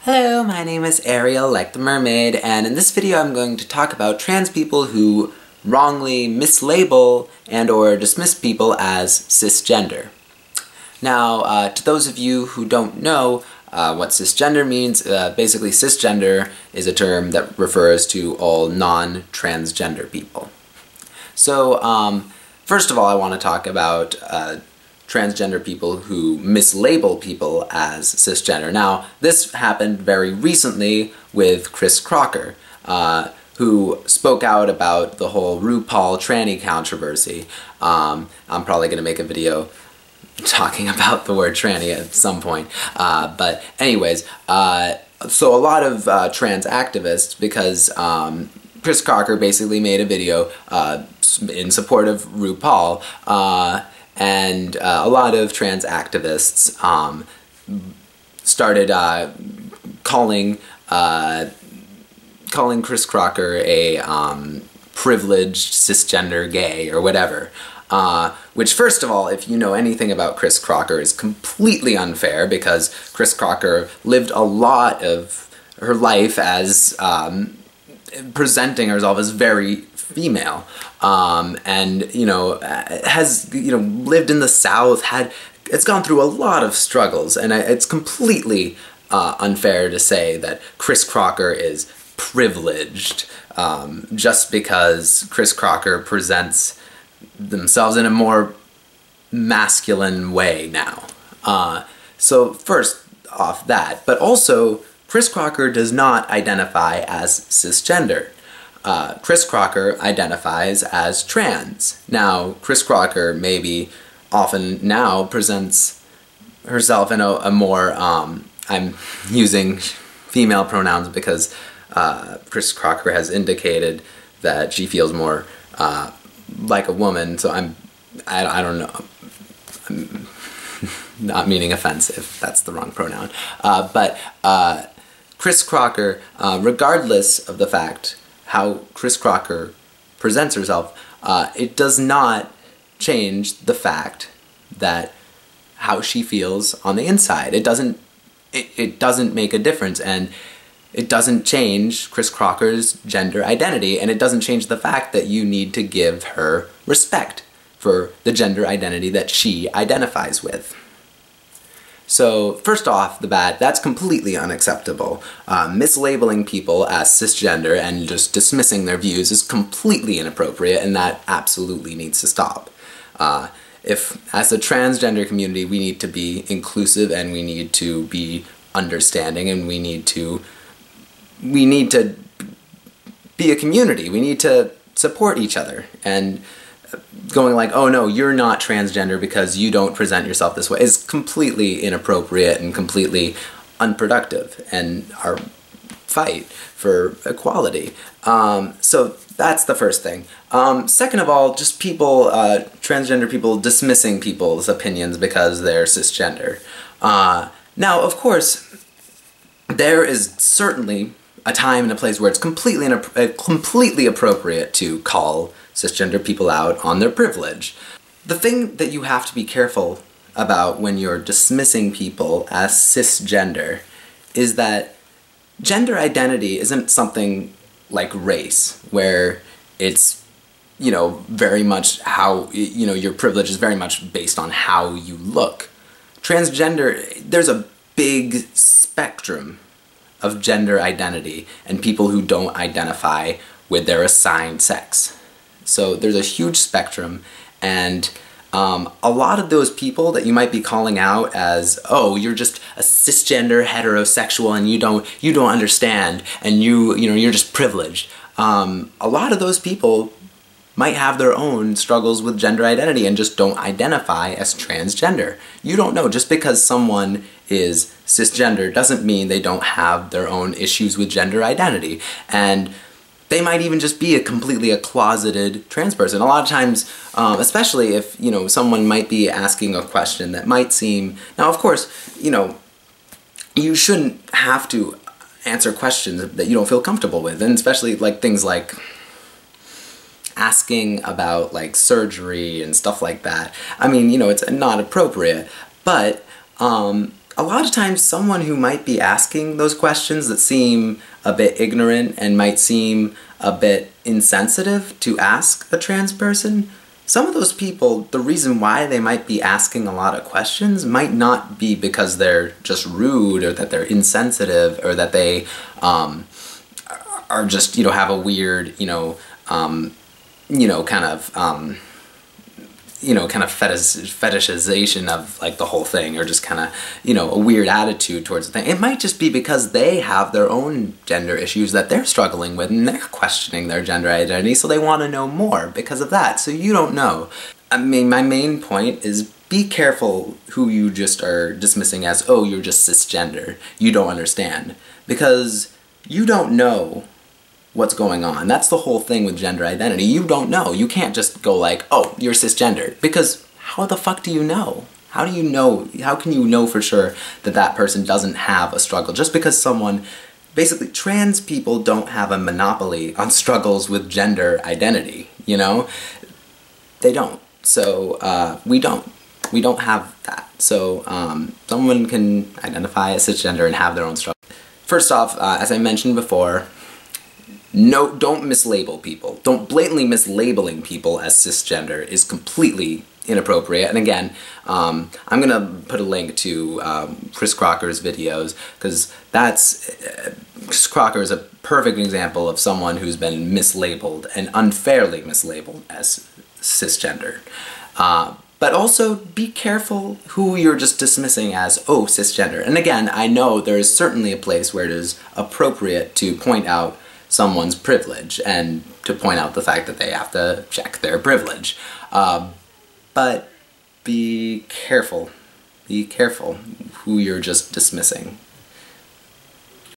Hello, my name is Ariel, like the mermaid, and in this video I'm going to talk about trans people who wrongly mislabel and or dismiss people as cisgender. Now, to those of you who don't know what cisgender means, basically cisgender is a term that refers to all non-transgender people. So, first of all, I want to talk about transgender people who mislabel people as cisgender. Now, this happened very recently with Chris Crocker, who spoke out about the whole RuPaul tranny controversy. I'm probably going to make a video talking about the word tranny at some point. But anyways, so a lot of trans activists, because Chris Crocker basically made a video in support of RuPaul, and a lot of trans activists started calling Chris Crocker a privileged cisgender gay or whatever. Which, first of all, if you know anything about Chris Crocker, is completely unfair, because Chris Crocker lived a lot of her life as presenting herself as very female, and has lived in the South, it's gone through a lot of struggles, and it's completely unfair to say that Chris Crocker is privileged just because Chris Crocker presents themselves in a more masculine way now. So first off that, but also Chris Crocker does not identify as cisgender. Chris Crocker identifies as trans. Now, Chris Crocker maybe often now presents herself in a more, I'm using female pronouns because Chris Crocker has indicated that she feels more like a woman, so I don't know, I'm not meaning offensive, that's the wrong pronoun. But Chris Crocker, regardless of the fact how Chris Crocker presents herself, it does not change the fact that how she feels on the inside. It doesn't make a difference, and it doesn't change Chris Crocker's gender identity, and it doesn't change the fact that you need to give her respect for the gender identity that she identifies with. So, first off the bat, that's completely unacceptable. Mislabeling people as cisgender and just dismissing their views is completely inappropriate, and that absolutely needs to stop. If, as a transgender community, we need to be inclusive, and we need to be understanding, and we need to be a community. We need to support each other, and going like, oh no, you're not transgender because you don't present yourself this way, is completely inappropriate and completely unproductive in our fight for equality. So that's the first thing. Second of all, just people, transgender people dismissing people's opinions because they're cisgender. Now, of course, there is certainly a time and a place where it's completely appropriate to call cisgender people out on their privilege. The thing that you have to be careful about when you're dismissing people as cisgender is that gender identity isn't something like race, where it's, very much how, your privilege is very much based on how you look. Transgender, there's a big spectrum of gender identity and people who don't identify with their assigned sex. So there's a huge spectrum, and a lot of those people that you might be calling out as, oh, you're just a cisgender heterosexual and you don't understand, and you're just privileged. A lot of those people might have their own struggles with gender identity and just don't identify as transgender. You don't know. Just because someone is cisgender doesn't mean they don't have their own issues with gender identity. And they might even just be completely a closeted trans person. A lot of times, especially if, someone might be asking a question that might seem... Now, of course, you shouldn't have to answer questions that you don't feel comfortable with, and especially things like asking about surgery and stuff like that. I mean, it's not appropriate, but a lot of times someone who might be asking those questions that seem a bit ignorant and might seem a bit insensitive to ask a trans person, some of those people, the reason why they might be asking a lot of questions might not be because they're just rude or that they're insensitive or that they are just, have a weird, fetishization of like the whole thing, or just kind of, a weird attitude towards the thing. It might just be because they have their own gender issues that they're struggling with and they're questioning their gender identity, so they want to know more because of that. So you don't know. I mean, my main point is be careful who you just are dismissing as, oh, you're just cisgender, you don't understand, because you don't know what's going on. That's the whole thing with gender identity. You don't know. You can't just go like, oh, you're cisgender, because how the fuck do you know? How do you know? How can you know for sure that that person doesn't have a struggle? Just because someone, basically, trans people don't have a monopoly on struggles with gender identity, They don't. So, we don't. We don't have that. So, someone can identify as cisgender and have their own struggle. First off, as I mentioned before, no, don't mislabel people. Don't blatantly mislabeling people as cisgender is completely inappropriate. And again, I'm gonna put a link to Chris Crocker's videos, because Chris Crocker is a perfect example of someone who's been mislabeled and unfairly mislabeled as cisgender. But also be careful who you're just dismissing as, oh, cisgender. And again, I know there is certainly a place where it is appropriate to point out someone's privilege and to point out the fact that they have to check their privilege. But be careful who you're just dismissing.